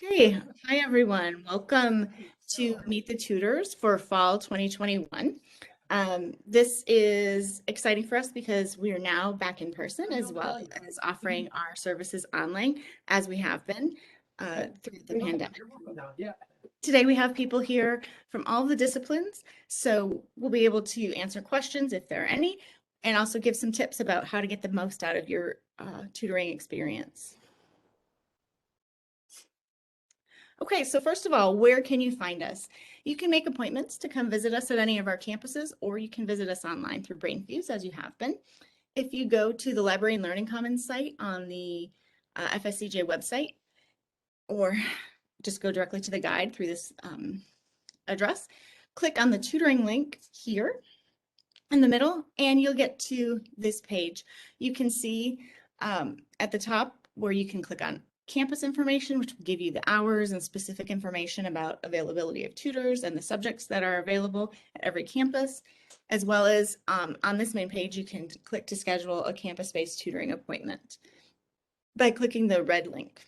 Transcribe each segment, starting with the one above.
Okay, hi everyone. Welcome to Meet the Tutors for Fall 2021. This is exciting for us because we are now back in person as well as offering our services online as we have been through the pandemic. Today we have people here from all the disciplines, so we'll be able to answer questions if there are any, and also give some tips about how to get the most out of your tutoring experience. Okay, so first of all, where can you find us? You can make appointments to come visit us at any of our campuses, or you can visit us online through BrainFuse as you have been. If you go to the Library and Learning Commons site on the FSCJ website, or just go directly to the guide through this address, click on the tutoring link here in the middle, and you'll get to this page. You can see at the top where you can click on campus information, which will give you the hours and specific information about availability of tutors and the subjects that are available at every campus, as well as on this main page, you can click to schedule a campus-based tutoring appointment by clicking the red link.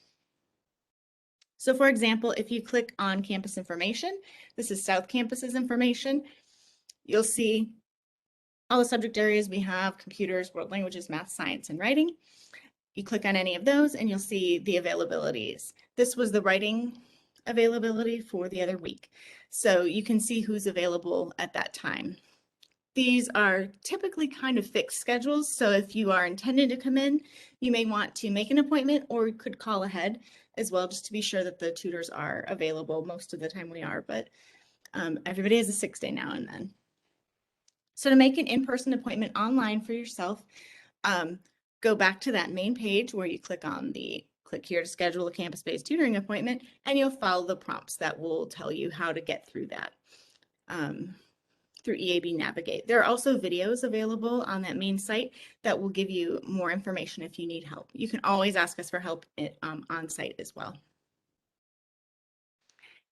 So for example, if you click on campus information, this is South Campus's information, you'll see all the subject areas we have: computers, world languages, math, science, and writing. You click on any of those and you'll see the availabilities. This was the writing availability for the other week. So you can see who's available at that time. These are typically kind of fixed schedules. So if you are intending to come in, you may want to make an appointment or you could call ahead as well, just to be sure that the tutors are available. Most of the time we are, but everybody has a 6-day now and then. So to make an in-person appointment online for yourself, go back to that main page where you click here to schedule a campus-based tutoring appointment, and you'll follow the prompts that will tell you how to get through that through EAB Navigate. There are also videos available on that main site that will give you more information if you need help. You can always ask us for help on site as well.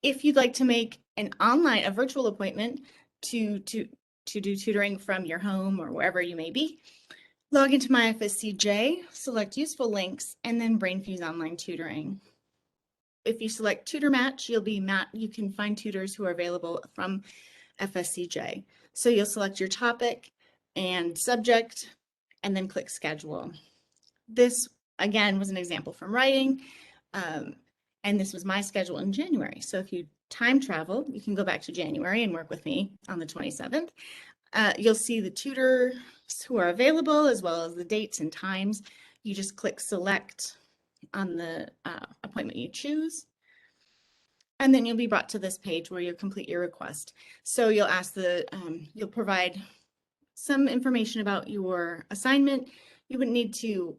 If you'd like to make a virtual appointment to do tutoring from your home or wherever you may be, log into my FSCJ, select useful links, and then BrainFuse online tutoring. If you select tutor match, you can find tutors who are available from FSCJ. So you'll select your topic and subject and then click schedule. This again was an example from writing, and this was my schedule in January. So if you time travel, you can go back to January and work with me on the 27th. You'll see the tutors who are available as well as the dates and times. You just click select on the appointment you choose, and then you'll be brought to this page where you'll complete your request. So you'll you'll provide some information about your assignment. You wouldn't need to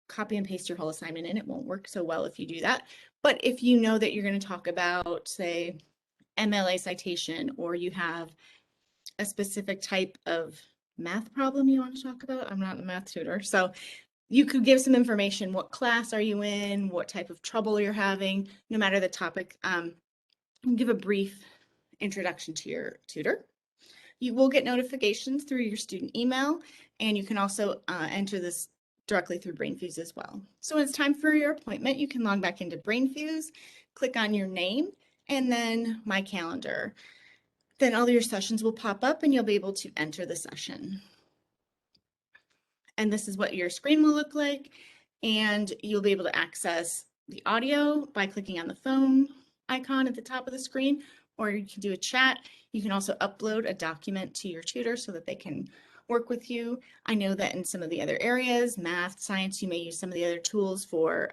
copy and paste your whole assignment in. It won't work so well if you do that. But if you know that you're going to talk about, say, MLA citation, or you have a specific type of math problem you want to talk about, I'm not a math tutor, so you could give some information. What class are you in? What type of trouble you're having? No matter the topic, give a brief introduction to your tutor. You will get notifications through your student email, and you can also enter this directly through BrainFuse as well. So when it's time for your appointment, you can log back into BrainFuse, click on your name, and then My Calendar. Then all your sessions will pop up and you'll be able to enter the session. And this is what your screen will look like. And you'll be able to access the audio by clicking on the phone icon at the top of the screen, or you can do a chat. You can also upload a document to your tutor so that they can work with you. I know that in some of the other areas, math, science, you may use some of the other tools for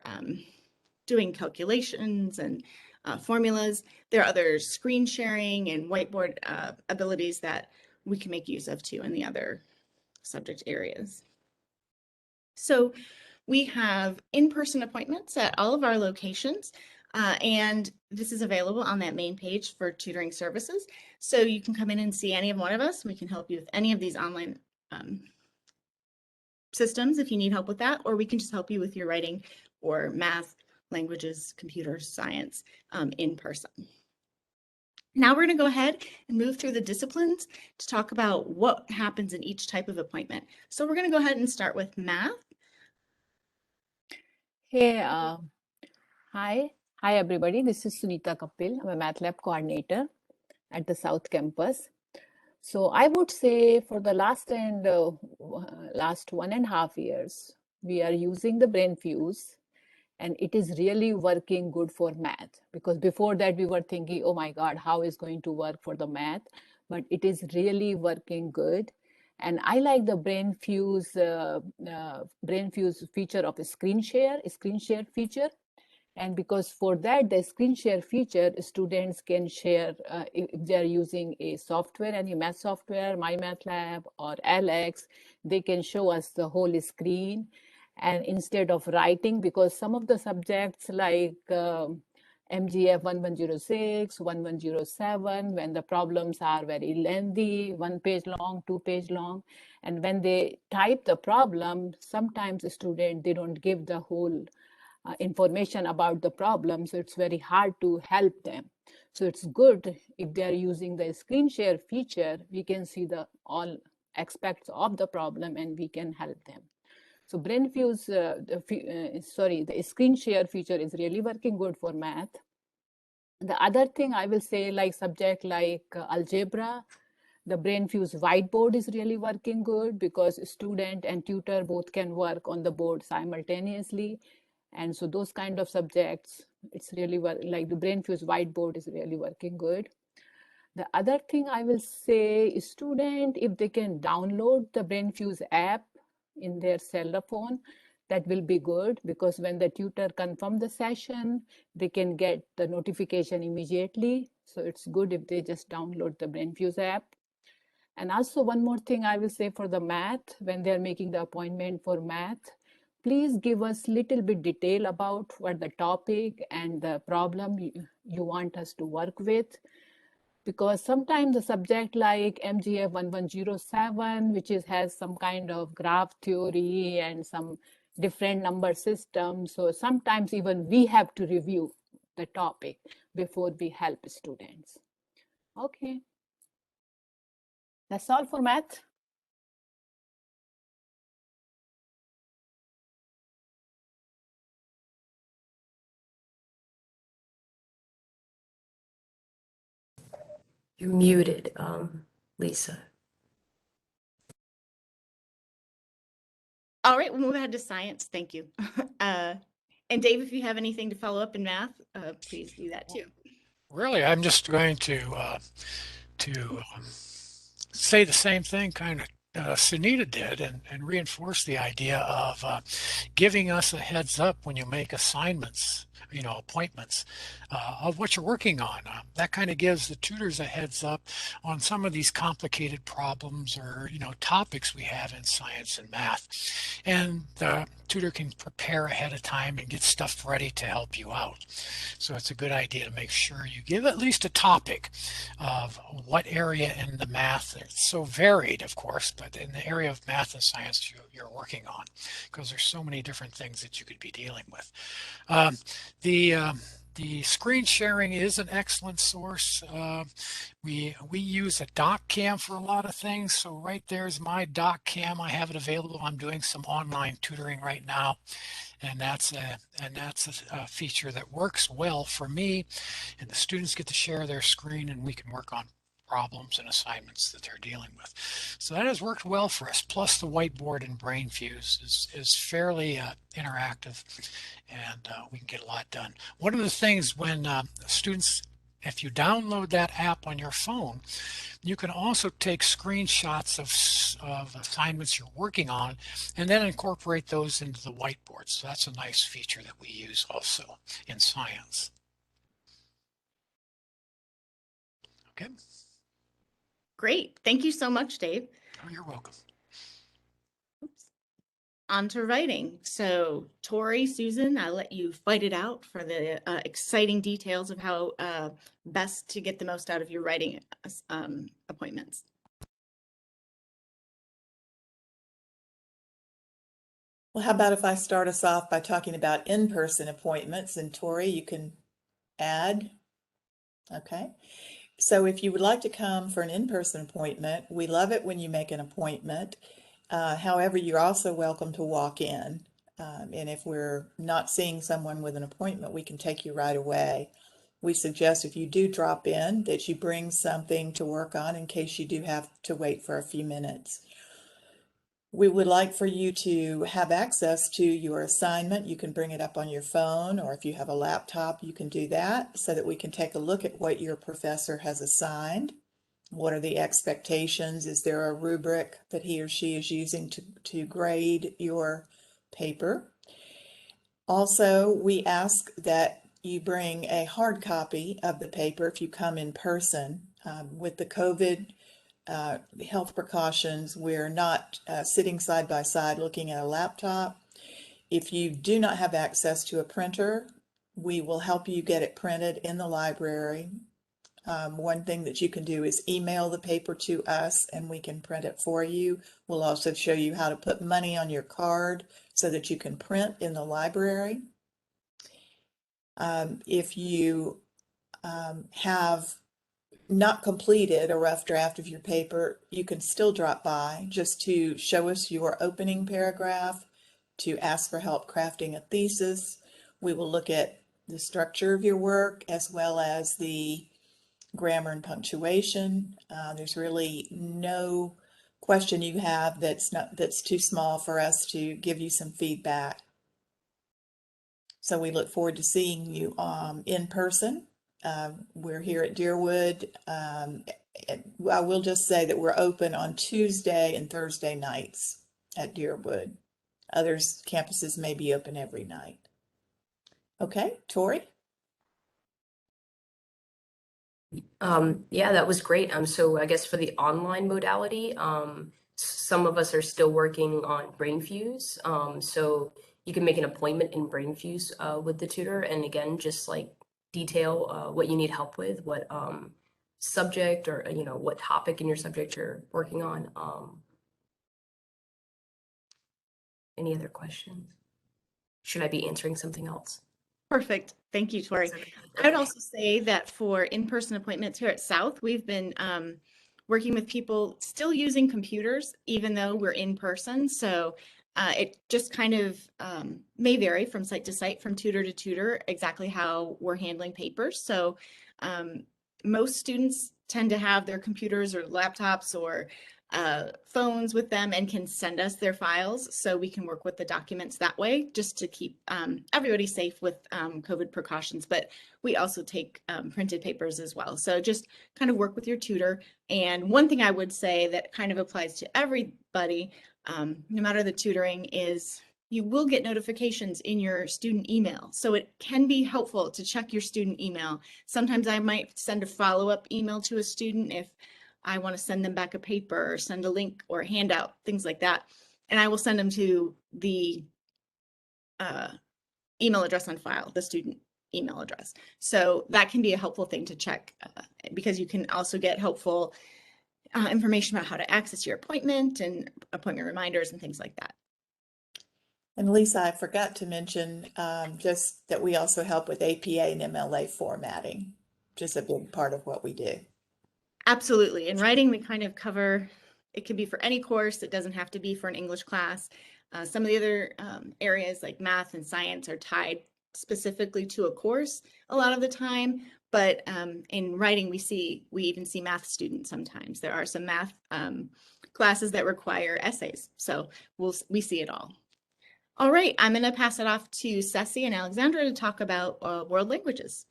doing calculations and formulas. There are other screen sharing and whiteboard abilities that we can make use of too in the other subject areas. So we have in-person appointments at all of our locations, and this is available on that main page for tutoring services. So you can come in and see any of one of us. We can help you with any of these online systems if you need help with that, or we can just help you with your writing or math, languages, computers, science in person. Now we're going to go ahead and move through the disciplines to talk about what happens in each type of appointment. So we're going to go ahead and start with math. Hey, hi, Hi, everybody. This is Sunita Kapil. I'm a Math Lab coordinator at the South Campus. So I would say for the last 1.5 years, we are using the BrainFuse, and it is really working good for math. Because before that, we were thinking, oh my God, how is going to work for the math? But it is really working good. And I like the BrainFuse feature of a screen share feature. And because for that, the screen share feature, students can share if they're using a software, any math software, MyMathLab or Alex, they can show us the whole screen. And instead of writing, because some of the subjects like MGF 1106, 1107, when the problems are very lengthy, 1 page long, 2 page long, and when they type the problem, sometimes the student, they don't give the whole information about the problem, so it's very hard to help them. So it's good if they are using the screen share feature, we can see the all aspects of the problem and we can help them. So BrainFuse, the screen share feature is really working good for math. The other thing I will say, like subject like algebra, the BrainFuse whiteboard is really working good because student and tutor both can work on the board simultaneously. And so those kind of subjects, it's really like the BrainFuse whiteboard is really working good. The other thing I will say is student, if they can download the BrainFuse app in their cell phone, that will be good because when the tutor confirm the session, they can get the notification immediately. So it's good if they just download the BrainFuse app. And also one more thing I will say for the math, when they're making the appointment for math, please give us little bit detail about what the topic and the problem you want us to work with. Because sometimes the subject like MGF 1107, which has some kind of graph theory and some different number systems. So sometimes even we have to review the topic before we help students. Okay. That's all for math. You're muted, Lisa. All right, we'll move ahead to science. Thank you. And Dave, if you have anything to follow up in math, please do that too. Really, I'm just going to say the same thing kind of Sunita did and reinforce the idea of giving us a heads up when you make assignments, appointments of what you're working on. That kind of gives the tutors a heads up on some of these complicated problems or, topics we have in science and math. And the tutor can prepare ahead of time and get stuff ready to help you out. So it's a good idea to make sure you give at least a topic of what area in the math. It's so varied, of course, but in the area of math and science you're working on, because there's so many different things that you could be dealing with. The screen sharing is an excellent source. We use a doc cam for a lot of things. So right there's my doc cam. I have it available. I'm doing some online tutoring right now, and that's a feature that works well for me. And the students get to share their screen, and we can work on problems and assignments that they're dealing with. So that has worked well for us. Plus the whiteboard in BrainFuse is fairly interactive, and we can get a lot done. One of the things when students, if you download that app on your phone, you can also take screenshots of assignments you're working on and then incorporate those into the whiteboard. So that's a nice feature that we use also in science. Okay. Great. Thank you so much, Dave. Oh, you're welcome. Oops. On to writing. So Tori, Susan, I'll let you fight it out for the exciting details of how best to get the most out of your writing appointments. Well, how about if I start us off by talking about in-person appointments, and Tori, you can add. Okay. So if you would like to come for an in-person appointment, we love it when you make an appointment. However, you're also welcome to walk in. And if we're not seeing someone with an appointment, we can take you right away. We suggest if you do drop in that you bring something to work on in case you do have to wait for a few minutes. We would like for you to have access to your assignment. You can bring it up on your phone, or if you have a laptop, you can do that so that we can take a look at what your professor has assigned. What are the expectations? Is there a rubric that he or she is using to grade your paper? Also, we ask that you bring a hard copy of the paper if you come in person. With the COVID health precautions, we're not sitting side by side looking at a laptop. If you do not have access to a printer, we will help you get it printed in the library. One thing that you can do is email the paper to us and we can print it for you. We'll also show you how to put money on your card so that you can print in the library. If you have not completed a rough draft of your paper, you can still drop by just to show us your opening paragraph, to ask for help crafting a thesis. We will look at the structure of your work as well as the grammar and punctuation. There's really no question you have that's too small for us to give you some feedback. So we look forward to seeing you in person. We're here at Deerwood. I will just say that we're open on Tuesday and Thursday nights at Deerwood. Others campuses may be open every night. Okay, Tori? Yeah, that was great. So I guess for the online modality, some of us are still working on BrainFuse. So you can make an appointment in BrainFuse with the tutor, and again, just like detail what you need help with, what subject or what topic in your subject you're working on. Any other questions? Should I be answering something else? Perfect. Thank you, Tori. Okay. I would also say that for in-person appointments here at South, we've been working with people still using computers, even though we're in person. So it just kind of may vary from site to site, from tutor to tutor, exactly how we're handling papers. So most students tend to have their computers or laptops or phones with them and can send us their files so we can work with the documents that way, just to keep everybody safe with COVID precautions. But we also take printed papers as well. So just kind of work with your tutor. And one thing I would say that kind of applies to everybody, no matter the tutoring, is you will get notifications in your student email. So it can be helpful to check your student email. Sometimes I might send a follow-up email to a student if I want to send them back a paper or send a link or a handout, things like that. And I will send them to the email address on file, the student email address. So that can be a helpful thing to check because you can also get helpful information about how to access your appointment and appointment reminders and things like that. And Lisa, I forgot to mention just that we also help with APA and MLA formatting, which is a big part of what we do. Absolutely. In writing, we kind of cover, it can be for any course. It doesn't have to be for an English class. Some of the other areas like math and science are tied specifically to a course a lot of the time. But in writing, we even see math students sometimes. There are some math classes that require essays. So we see it all. All right, I'm going to pass it off to Ceci and Alexandra to talk about world languages.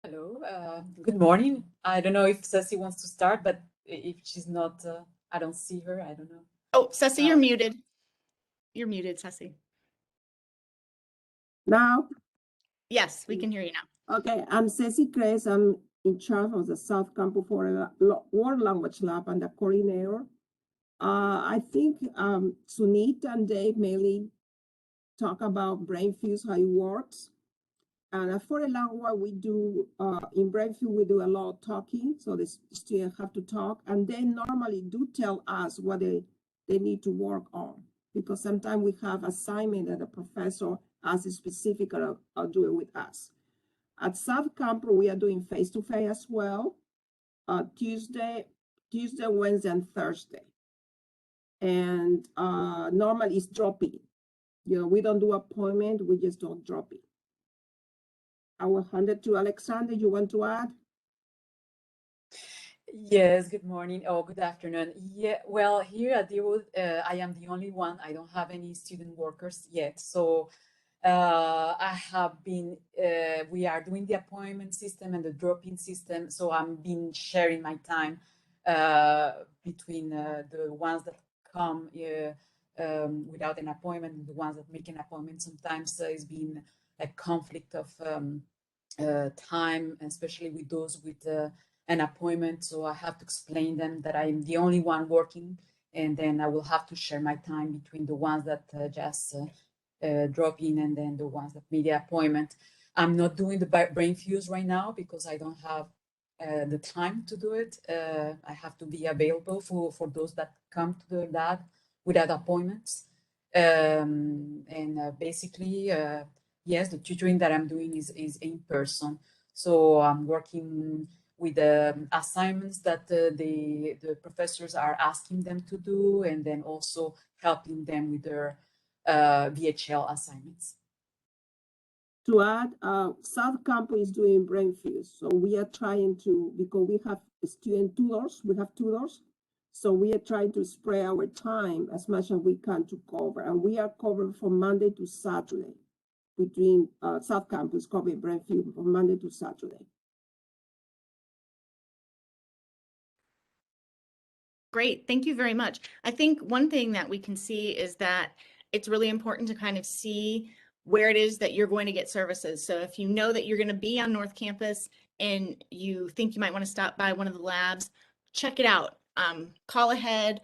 Hello, good morning. I don't know if Ceci wants to start, but if she's not, I don't see her. I don't know. Oh, Ceci, you're muted. You're muted, Ceci. Now? Yes, we can hear you now. Okay, I'm Ceci Cres. I'm in charge of the South Campus for World Language Lab and the coordinator. I think Sunit and Dave mainly talk about BrainFuse, how it works. And for a language, we do, in BrainFuse, we do a lot of talking. So the students have to talk, and they normally do tell us what they need to work on. Because sometimes we have assignment that the professor asks specific or do it with us. At South Campus, we are doing face-to-face as well, Tuesday, Wednesday, and Thursday. And normally it's drop-in. We don't do appointment, we just don't drop in. I will hand it to Alexander. You want to add? Yes, good morning or good afternoon. Yeah, well, here at Zwoll, I am the only one. I don't have any student workers yet. So I have been, we are doing the appointment system and the drop-in system. So I've been sharing my time between the ones that come without an appointment and the ones that make an appointment. Sometimes it's been a conflict of time, especially with those with an appointment. So I have to explain them that I'm the only one working, and then I will have to share my time between the ones that just drop in and then the ones that made the appointment. I'm not doing the BrainFuse right now because I don't have the time to do it. I have to be available for those that come to the lab without appointments. Basically, yes, the tutoring that I'm doing is in person. So I'm working with the assignments that the professors are asking them to do, and then also helping them with their VHL assignments. To add, South Campus is doing BrainFuse. So we are trying to, because we have student tutors, we have tutors. So we are trying to spread our time as much as we can to cover. And we are covering from Monday to Saturday. Between South Campus covering BrainFuse from Monday to Saturday. Great, thank you very much. I think one thing that we can see is that it's really important to kind of see where it is that you're going to get services. So if you know that you're going to be on North Campus and you think you might want to stop by one of the labs, check it out. Call ahead,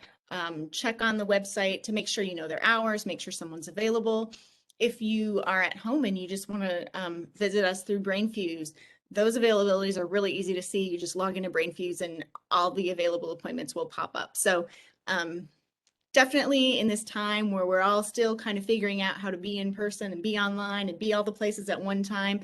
check on the website to make sure you know their hours, make sure someone's available. If you are at home and you just want to visit us through BrainFuse, those availabilities are really easy to see. You just log into BrainFuse and all the available appointments will pop up. So definitely in this time where we're all still kind of figuring out how to be in person and be online and be all the places at one time,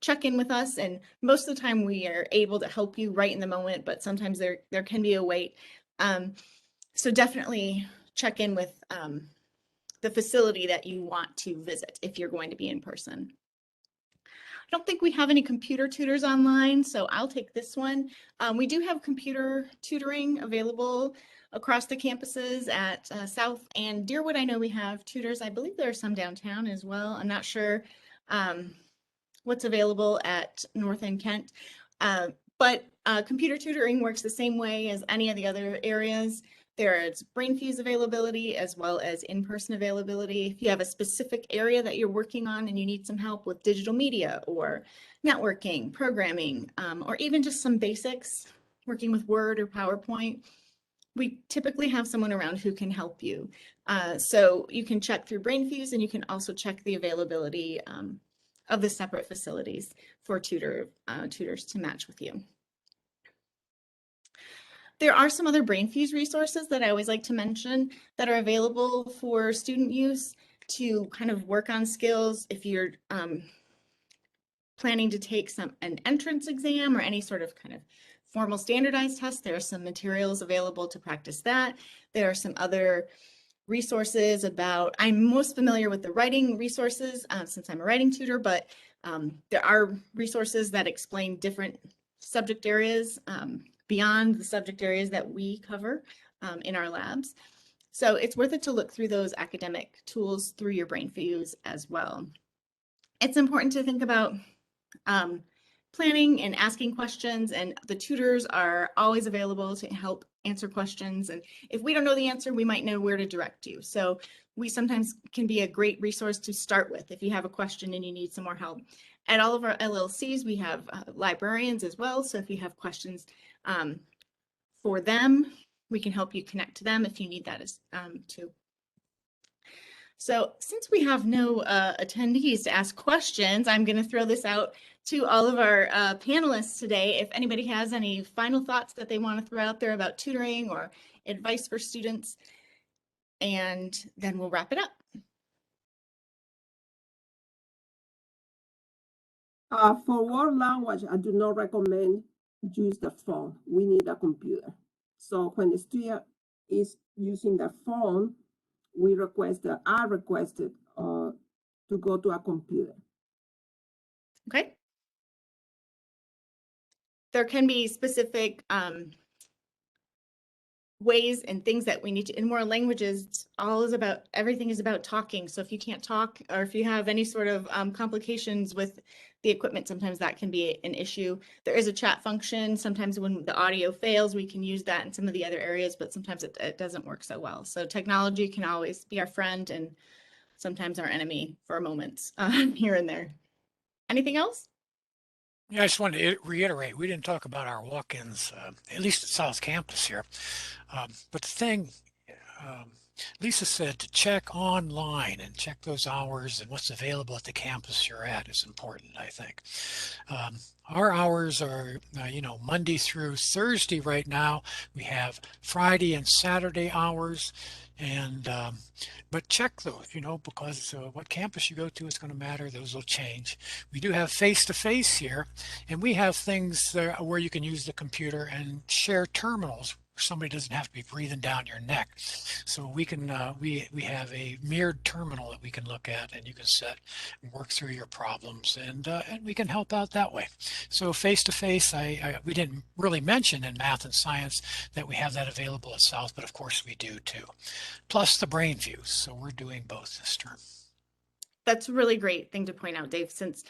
check in with us. And most of the time we are able to help you right in the moment, but sometimes there can be a wait. So definitely check in with the facility that you want to visit if you're going to be in person. I don't think we have any computer tutors online, so I'll take this one. We do have computer tutoring available across the campuses at South and Deerwood. I know we have tutors. I believe there are some downtown as well. I'm not sure what's available at North and Kent, but computer tutoring works the same way as any of the other areas. There's BrainFuse availability as well as in-person availability. If you have a specific area that you're working on and you need some help with digital media or networking, programming, or even just some basics, working with Word or PowerPoint, we typically have someone around who can help you. So you can check through BrainFuse and you can also check the availability of the separate facilities for tutors to match with you. There are some other BrainFuse resources that I always like to mention that are available for student use to kind of work on skills. If you're planning to take an entrance exam or any sort of kind of formal standardized test, there are some materials available to practice that. There are some other resources about, I'm most familiar with the writing resources since I'm a writing tutor, but there are resources that explain different subject areas beyond the subject areas that we cover in our labs. So it's worth it to look through those academic tools through your BrainFuse as well. It's important to think about planning and asking questions, and the tutors are always available to help answer questions. And if we don't know the answer, we might know where to direct you. So we sometimes can be a great resource to start with if you have a question and you need some more help. At all of our LLCs, we have librarians as well. So if you have questions for them, we can help you connect to them if you need that as too. So since we have no attendees to ask questions, I'm going to throw this out to all of our panelists today. If anybody has any final thoughts that they want to throw out there about tutoring or advice for students, and then we'll wrap it up. For world language, I do not recommend use the phone. We need a computer. So when the student is using the phone, I requested to go to a computer. Okay. There can be specific ways and things that we need to, in more languages, everything is about talking. So if you can't talk, or if you have any sort of complications with the equipment, sometimes that can be an issue. There is a chat function. Sometimes when the audio fails, we can use that in some of the other areas, but sometimes it doesn't work so well. So technology can always be our friend and sometimes our enemy for moments here and there. Anything else? Yeah, I just wanted to reiterate, we didn't talk about our walk-ins, at least at South Campus here. But the thing, Lisa said to check online and check those hours and what's available at the campus you're at is important, I think. Our hours are, Monday through Thursday right now. We have Friday and Saturday hours. And but check those, because what campus you go to is going to matter. Those will change. We do have face-to-face here, and we have things where you can use the computer and share terminals. Somebody doesn't have to be breathing down your neck. So we can we have a mirrored terminal that we can look at, and you can set and work through your problems, and we can help out that way. So face-to-face, we didn't really mention in math and science that we have that available at South, but of course we do too. Plus the BrainFuse. So we're doing both this term. That's a really great thing to point out, Dave, since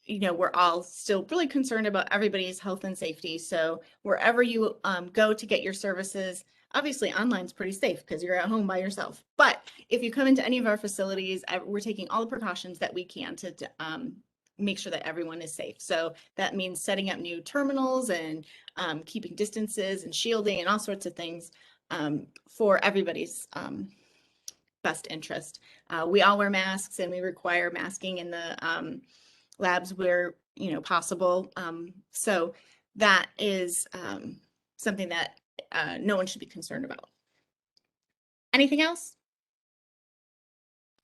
we're all still really concerned about everybody's health and safety. So wherever you go to get your services, obviously online is pretty safe because you're at home by yourself. But if you come into any of our facilities, we're taking all the precautions that we can to make sure that everyone is safe. So that means setting up new terminals and keeping distances and shielding and all sorts of things for everybody's best interest. We all wear masks, and we require masking in the labs where possible. So that is something that no one should be concerned about. Anything else?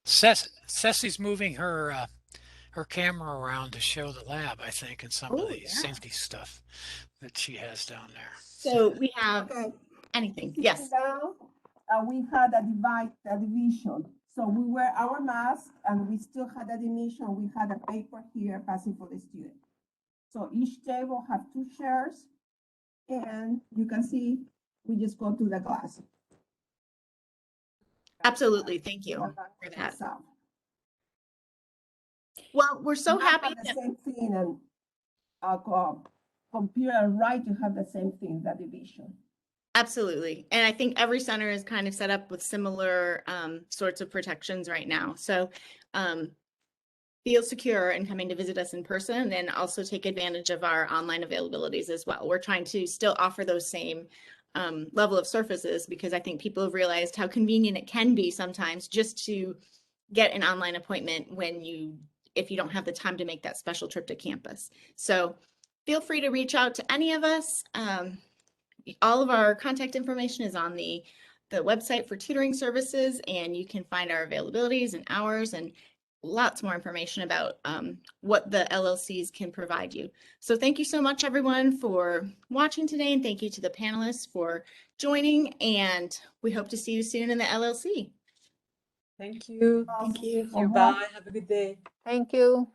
Ceci's moving her camera around to show the lab, I think, and some of the safety stuff that she has down there. So we have anything? Yes. Now, we had a division. So we wear our mask, and we still had a division. We had a paper here passing for the student. So each table have 2 chairs, and you can see we just go to the glass. Absolutely. Thank you for that. Well, we're so happy. The same thing, and computer and right, you have the same thing, the division. Absolutely. And I think every center is kind of set up with similar sorts of protections right now. So feel secure in coming to visit us in person, and also take advantage of our online availabilities as well. We're trying to still offer those same level of services, because I think people have realized how convenient it can be sometimes just to get an online appointment if you don't have the time to make that special trip to campus. So feel free to reach out to any of us. All of our contact information is on the website for tutoring services, and you can find our availabilities and hours and lots more information about what the LLCs can provide you. So thank you so much, everyone, for watching today, and thank you to the panelists for joining, and we hope to see you soon in the LLC. Thank you. Thank you. Bye. Have a good day. Thank you.